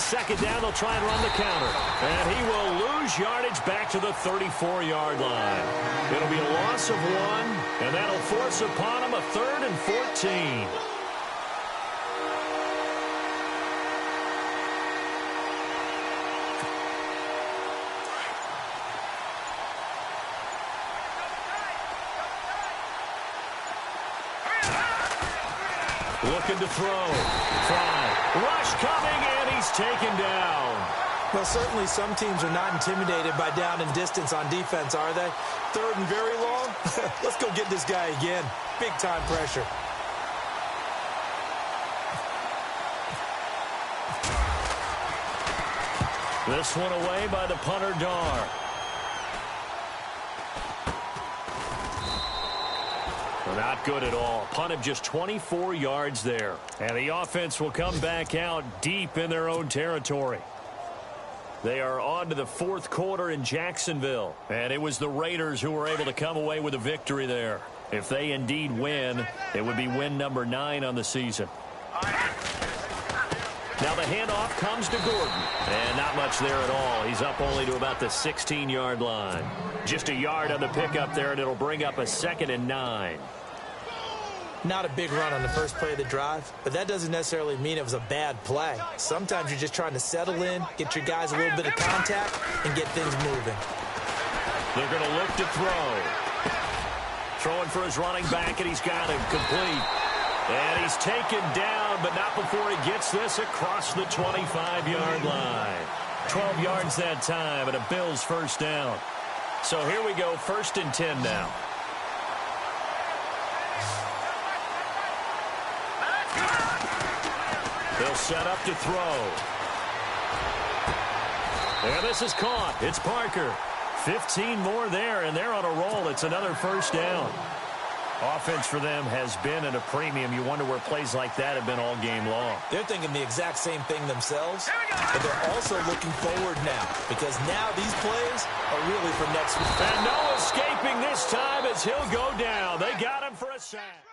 S3: second down, they'll try and run the counter. And he will lose yardage back to the 34-yard line. It'll be a loss of 1, and that'll force upon him a 3rd and 14. Looking to throw. Fly. Rush coming, and he's taken down.
S4: Well, certainly some teams are not intimidated by down and distance on defense, are they? 3rd and very long? Let's go get this guy again. Big-time pressure.
S3: This one away by the punter, Dar. Not good at all. Punt of just 24 yards there. And the offense will come back out deep in their own territory. They are on to the 4th quarter in Jacksonville. And it was the Raiders who were able to come away with a victory there. If they indeed win, it would be win number 9 on the season. Now the handoff comes to Gordon. And not much there at all. He's up only to about the 16-yard line. Just a yard on the pickup there, and it'll bring up a 2nd and 9.
S4: Not a big run on the first play of the drive, but that doesn't necessarily mean it was a bad play. Sometimes you're just trying to settle in, get your guys a little bit of contact, and get things moving.
S3: They're going to look to throw. Throwing for his running back, and he's got him complete. And he's taken down, but not before he gets this across the 25-yard line. 12 yards that time, and a Bills first down. So here we go, 1st and 10 now. They'll set up to throw. And this is caught. It's Parker. 15 more there, and they're on a roll. It's another first down. Offense for them has been at a premium. You wonder where plays like that have been all game long.
S4: They're thinking the exact same thing themselves, but they're also looking forward now, because now these plays are really for next week.
S3: And no escaping this time as he'll go down. They got him for a sack.